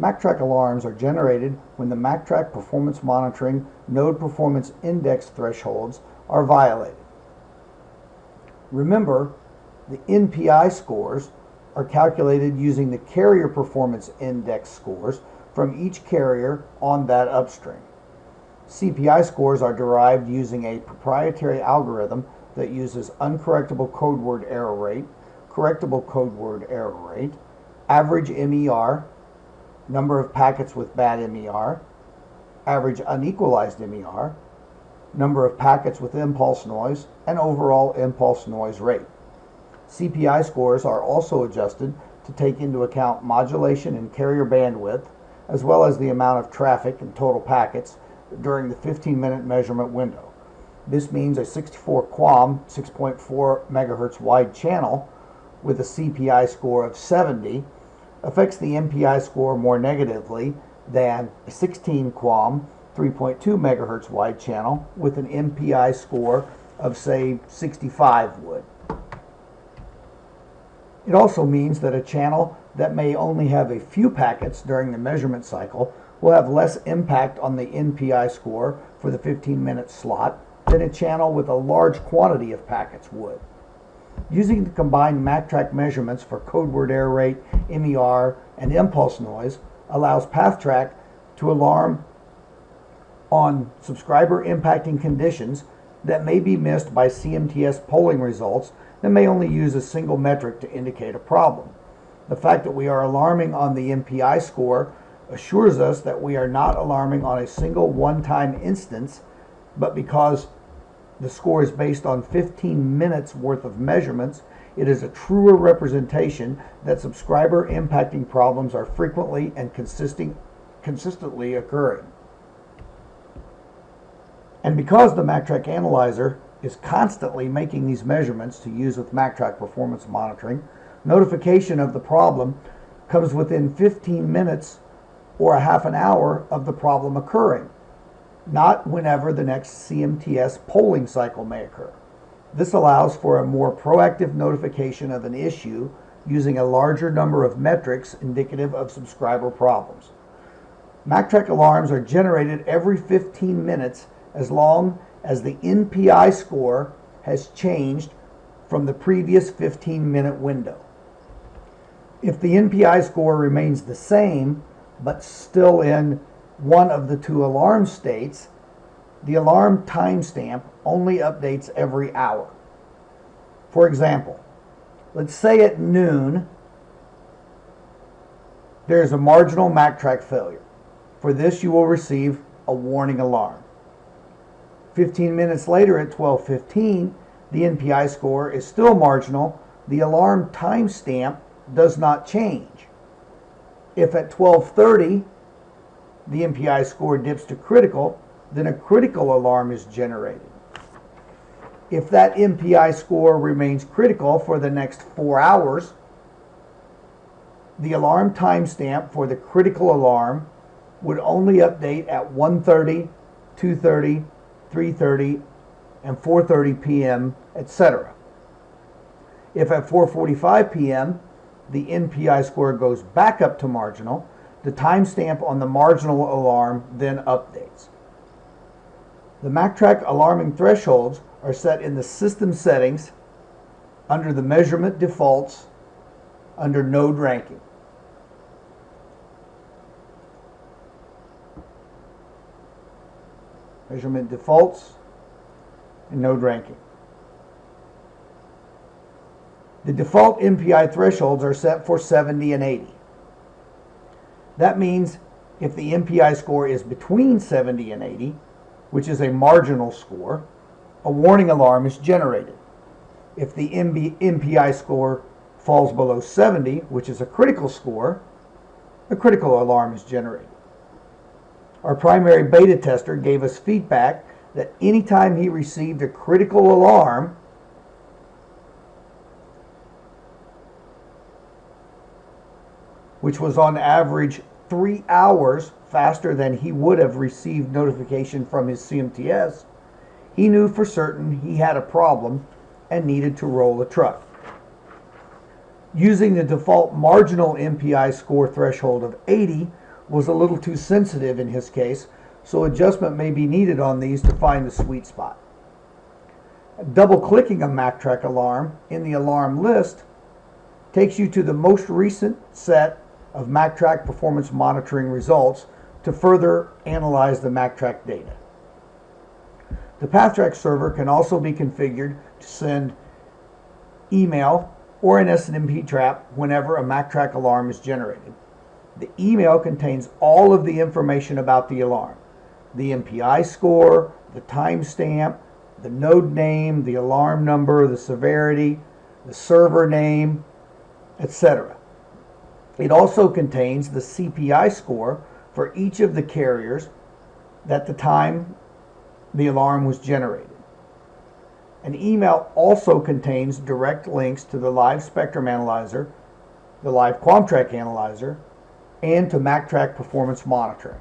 MACTrak alarms are generated when the MACTrak performance monitoring node performance index thresholds are violated. Remember, the NPI scores are calculated using the carrier performance index scores from each carrier on that upstream. CPI scores are derived using a proprietary algorithm that uses uncorrectable code word error rate, correctable code word error rate, average MER, number of packets with bad MER, average unequalized MER, number of packets with impulse noise, and overall impulse noise rate. CPI scores are also adjusted to take into account modulation and carrier bandwidth, as well as the amount of traffic and total packets during the 15-minute measurement window. This means a 64 QAM 6.4 MHz wide channel with a CPI score of 70 affects the NPI score more negatively than a 16 QAM 3.2 MHz wide channel with an NPI score of, say, 65 would. It also means that a channel that may only have a few packets during the measurement cycle will have less impact on the NPI score for the 15-minute slot than a channel with a large quantity of packets would. Using the combined MACTrak measurements for code word error rate, MER, and impulse noise allows MACTrak to alarm on subscriber impacting conditions that may be missed by CMTS polling results that may only use a single metric to indicate a problem. The fact that we are alarming on the NPI score assures us that we are not alarming on a single one-time instance, but because the score is based on 15 minutes worth of measurements, it is a truer representation that subscriber impacting problems are frequently and consistently occurring. And because the MACTrak analyzer is constantly making these measurements to use with MACTrak performance monitoring, notification of the problem comes within 15 minutes or a half an hour of the problem occurring, not whenever the next CMTS polling cycle may occur. This allows for a more proactive notification of an issue using a larger number of metrics indicative of subscriber problems. MACTrak alarms are generated every 15 minutes as long as the NPI score has changed from the previous 15-minute window. If the NPI score remains the same, but still in one of the two alarm states, the alarm timestamp only updates every hour. For example, let's say at noon, there's a marginal MACTrak failure. For this, you will receive a warning alarm. 15 minutes later at 12:15, the NPI score is still marginal. The alarm timestamp does not change. If at 12:30, the NPI score dips to critical, then a critical alarm is generated. If that NPI score remains critical for the next 4 hours, the alarm timestamp for the critical alarm would only update at 1:30, 2:30, 3:30, and 4:30 p.m., etc. If at 4:45 p.m. the NPI score goes back up to marginal, the timestamp on the marginal alarm then updates. The MACTrak alarming thresholds are set in the system settings under the measurement defaults under node ranking. Measurement defaults and node ranking. The default NPI thresholds are set for 70 and 80. That means if the NPI score is between 70 and 80, which is a marginal score, a warning alarm is generated. If the NPI score falls below 70, which is a critical score, a critical alarm is generated. Our primary beta tester gave us feedback that anytime he received a critical alarm, which was on average 3 hours faster than he would have received notification from his CMTS, he knew for certain he had a problem and needed to roll a truck. Using the default marginal NPI score threshold of 80, was a little too sensitive in his case, so adjustment may be needed on these to find the sweet spot. Double-clicking a MACTrak alarm in the alarm list takes you to the most recent set of MACTrak performance monitoring results to further analyze the MACTrak data. The PathTrack server can also be configured to send email or an SNMP trap whenever a MACTrak alarm is generated. The email contains all of the information about the alarm: the MPI score, the timestamp, the node name, the alarm number, the severity, the server name, etc. It also contains the CPI score for each of the carriers at the time the alarm was generated. An email also contains direct links to the live spectrum analyzer, the live QuamTrack analyzer, and to MACTrak performance monitoring.